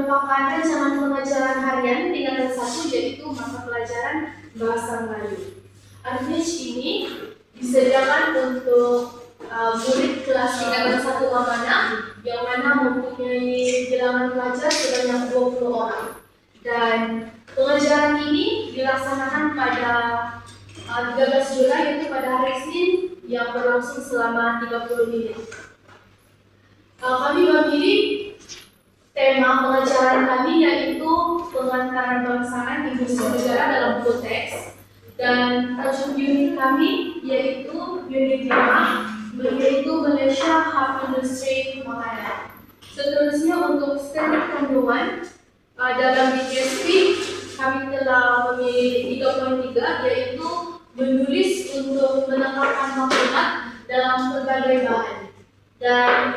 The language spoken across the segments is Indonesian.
merupakan rancangan pengajaran harian tingkatan 1, yaitu mata pelajaran Bahasa Melayu. Artinya ini disediakan untuk murid kelas tingkatan 1 Amanah yang mana mempunyai bilangan pelajar sebanyak 20 orang. Dan pengajaran ini dilaksanakan pada 13 Julai, yaitu pada hari Senin, yang berlangsung selama 30 menit. Kami memilih tema pengajaran kami yaitu pengantaran bangsaan industri negara dalam konteks, dan tajuk unit kami yaitu unit 5, yaitu Malaysia Hub Industri Makanan. Seterusnya untuk standar kandungan dalam DKSP kami telah memilih 3.3, yaitu menulis untuk menangkapkan maklumat dalam berbagai bahan. Dan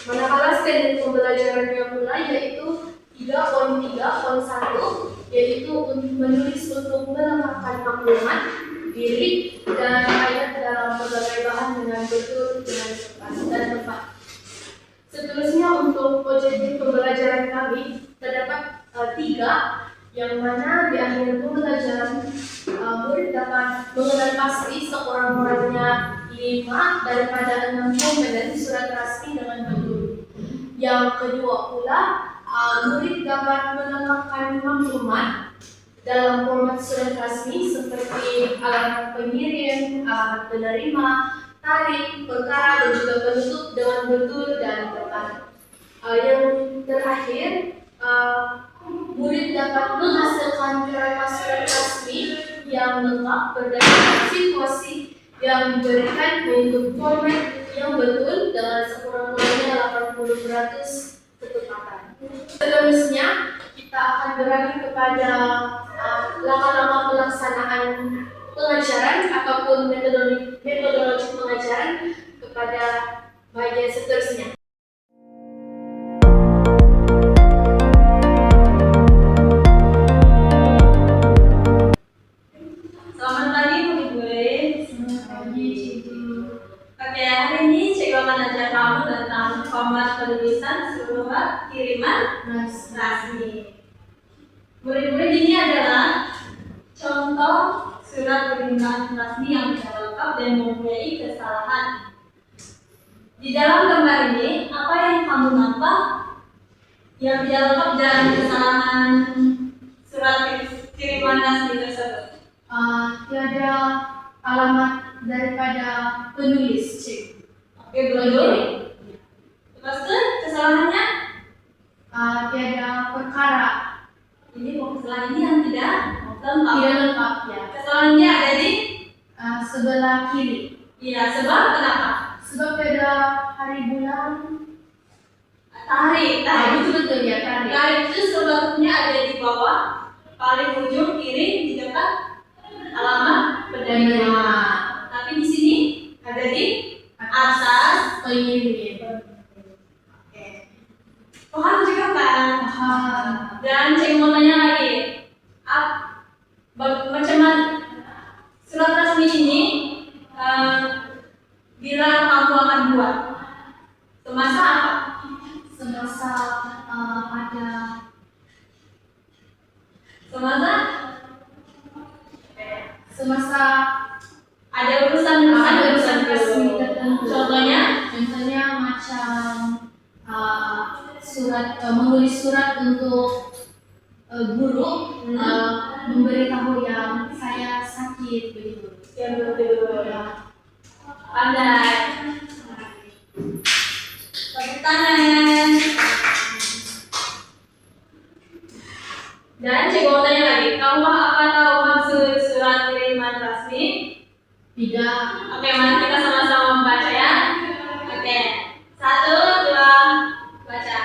manakala standar pembelajarannya pula yaitu 3.3.1, yaitu menulis untuk melengkapkan maklumat, diri, dan ayat dalam berbagai bahan dengan betul, dengan tepat dan tepat. Seterusnya untuk objektif pembelajaran kami terdapat 3, yang mana di akhir pembelajaran murid dapat mengenal pasti sekurang-kurangnya 5 daripada 6 komponen surat rasmi dengan betul. Yang kedua pula, murid dapat menambahkan maklumat dalam format surat rasmi seperti alamat pengirim, alamat penerima, tarikh, perkara, dan juga penutup dengan betul dan tepat. Yang terakhir, murid dapat menghasilkan kerangka surat rasmi yang lengkap berdasarkan situasi yang diberikan untuk format yang betul dengan sekurang-kurangnya 80% ketepatan. Seterusnya, kita akan beralih kepada langkah-langkah pelaksanaan pengajaran ataupun metodologi pengajaran kepada bagian seterusnya. Hari ini Cikgu akan ajar kamu tentang format penulisan surat kiriman rasmi. Murid-murid, ini adalah contoh surat kiriman rasmi yang tidak lengkap dan mempunyai kesalahan. Di dalam gambar ini, apa yang kamu nampak yang tidak lengkap dan kesalahan surat kiriman rasmi tersebut? Tiada alamat daripada penulis, Cik. Oke, betul. Lepas itu kesalahannya? Tiada perkara. Ini kesalahan ini yang tidak lengkap. Tidak lengkap, ya. Kesalahannya ada di sebelah kiri. Iya, sebab kenapa? Sebab tiada hari bulan. Tarik. Betul ya, tarik. Tarik itu sebabnya ada di bawah, paling ujung kiri di dekat alamat penerima. Tapi di sini ada di atas pengirim. Oke. Paham juga kan? Paham. Dan Cik mau tanya lagi, macam mana surat rasmi ini bila kamu akan buat? Semasa apa? Semasa ada semasa ada urusan resmi tertentu. Contohnya macam surat menulis surat untuk guru memberitahu yang saya sakit begitu. yang betul. Pandai. Tepuk tangan. Dan Cik mau tanya lagi, kamu apa tahu maksud surat kiriman rasmi? Tidak. Oke, mari kita sama-sama membaca ya. Oke, 1, 2, baca.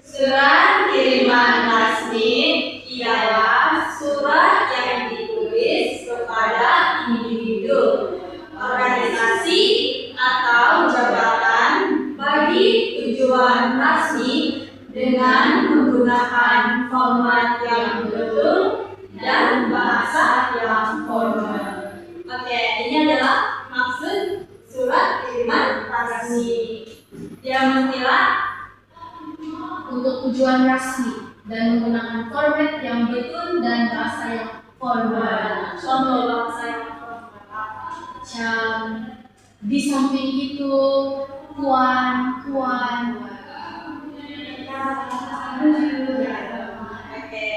Surat kiriman rasmi ialah surat yang ditulis kepada individu, organisasi, atau jabatan bagi tujuan rasmi dengan menggunakan format yang betul dan bahasa yang formal. Oke, ini adalah maksud surat kiriman rasmi. Dia mestilah untuk tujuan rasmi. dan menggunakan format yang betul dan bahasa yang formal. Contoh bahasa yang formal apa? Macam di samping itu puan. Oke.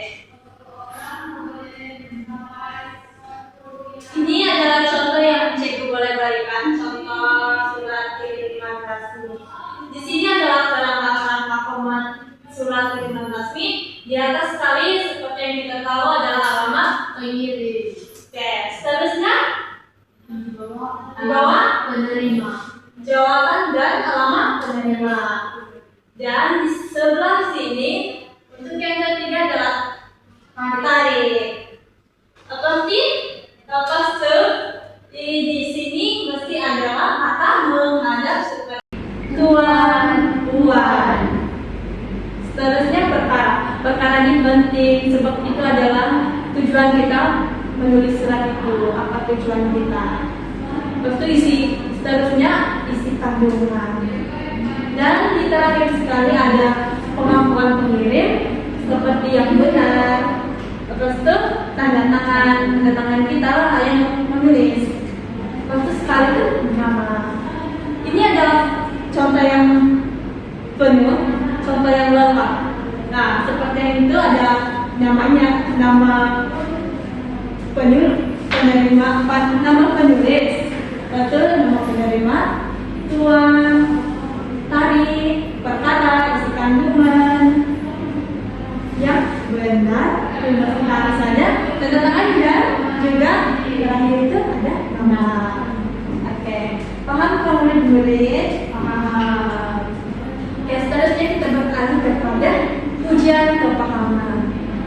Ini adalah contoh yang cikgu boleh berikan. Contoh surat kiriman resmi. Di sini adalah kerangka format surat kiriman resmi. Di atas sekali seperti yang kita tahu adalah alamat Pengirim. Oke, seterusnya Di di bawah penerima. jawaban dan alamat penerima. Dan di sebelah sini untuk yang ketiga adalah tarik. Lepas itu di sini mesti adalah kata menghadap seperti tuan. Seterusnya perkara ini penting sebab itu adalah tujuan kita menulis surat itu, apa tujuan kita. Terus itu seterusnya isi kandungan. Dan di terakhir sekali ada pengakuan pengirim seperti yang benar. Terus itu tanda tangan kita lah yang menulis. Terus itu sekali itu nama. Ini adalah contoh yang penuh, contoh yang lengkap. Nah, seperti yang itu ada namanya, nama penerima, nama penulis, lalu nama penerima, tuan, tarik, perkara, isi kandungan yang benar, harus ada tanda tangan dan juga terakhir itu ada nama. Oke, paham kalau murid? Paham. Oke, seterusnya kita beralih kepada ujian kepahaman.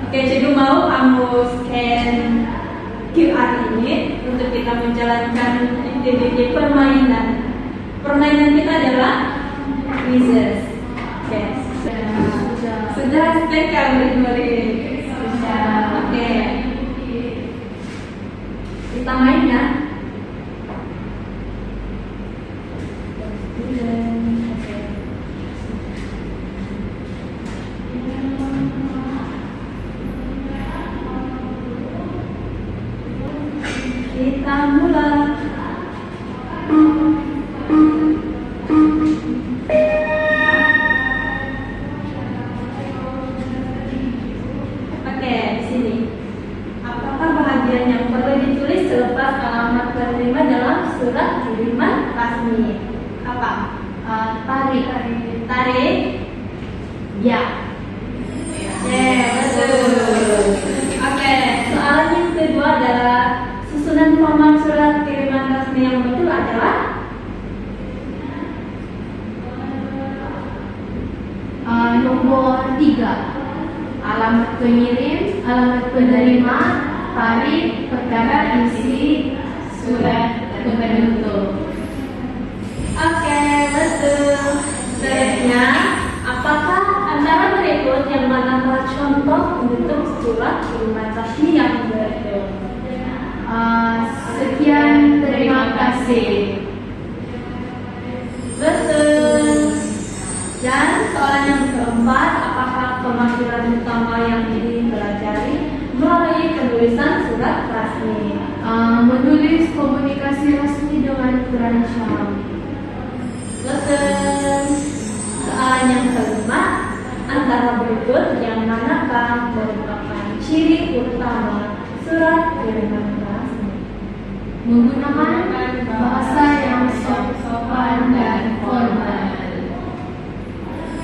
Oke, jadi mau kamu scan QR ini untuk kita menjalankan aktiviti permainan. Permainan kita adalah quizzes. Oke, sudah scan kan murid-murid? Sudah. Oke, kita main ya. Kita mulai. Oke, di sini. Apakah bahagian yang perlu ditulis selepas alamat penerima dalam surat kiriman resmi? Apa? Tarik. Ya. Betul. Oke, soal yang kedua adalah susunan format surat kiriman resmi yang betul adalah Nomor 3. Alamat pengirim, alamat penerima, tarikh, perkara, isi surat penutup. Oke, betul. Selanjutnya, apakah antara berikut yang manakah contoh bentuk surat kiriman resmi yang betul? Sekian, terima kasih. Betul. Dan soalan yang keempat, apakah pemakiran utama yang dipelajari melalui penulisan surat resmi? Menulis komunikasi resmi dengan terancam. Betul. Soalan yang kelima, antara berikut yang manakah merupakan ciri utama surat kiriman resmi? Menggunakan bahasa yang sopan dan formal.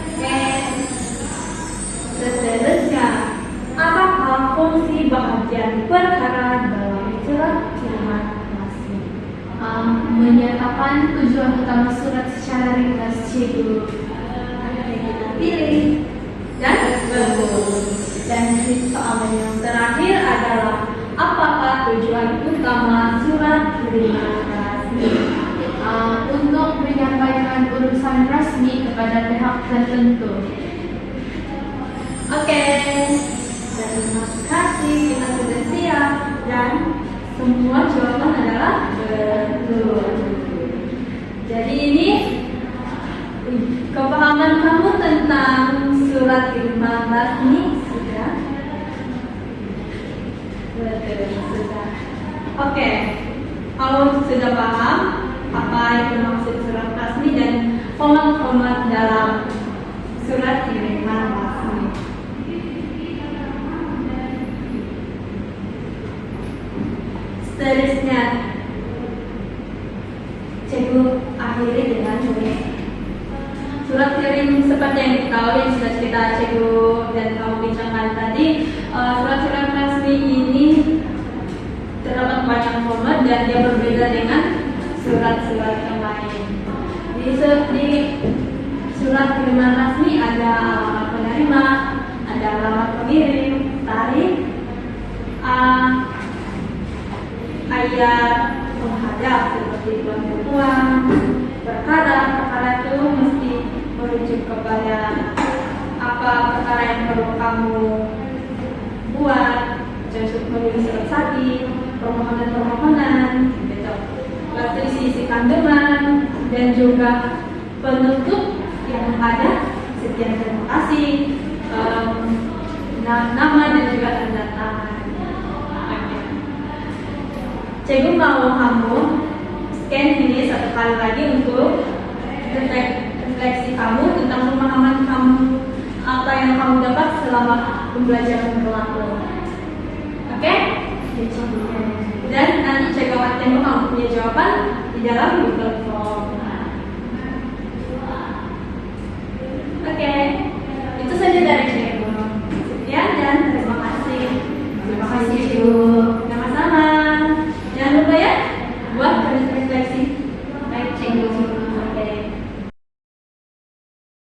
Oke. Seterusnya, apakah fungsi bahagian perkara dalam surat kiriman resmi? Menyatakan tujuan utama surat secara ringkas, cikgu. Kita pilih dan betul. Dan soalan yang terakhir adalah apakah tujuan utama surat kiriman resmi? Untuk menyampaikan urusan resmi kepada pihak tertentu. Oke, terima kasih, kita sudah siap dan semua jawaban adalah betul. Jadi ini kepahaman kamu tentang surat kiriman resmi sudah. Oke, kalau sudah paham apa itu maksud surat resmi dan format-format dalam surat kiriman resmi. Seterusnya, cikgu akhiri dengan tulis surat kirim seperti yang diketahui yang sudah cerita cikgu dan kamu bincangkan tadi. Surat-surat resmi ini terdapat banyak format dan dia berbeda dengan surat-surat yang lain. Di surat kiriman resmi ada alamat penerima, ada alamat pengirim, tarikh, ayat penghadap seperti uang, perkara itu mesti merujuk kepada apa perkara yang perlu kamu buat, contoh menulis surat sakit, permohonan, gitu. Lalu isi kandungan dan juga penutup yang ada sekian terima kasih, nama dan juga tanda tangan. Cikgu mau kamu scan ini satu kali lagi untuk refleksi kamu tentang pemahaman kamu apa yang kamu dapat selama pembelajaran berlaku. Oke? Dan nanti cikgu akan tembak kamu punya jawaban di dalam Google Form.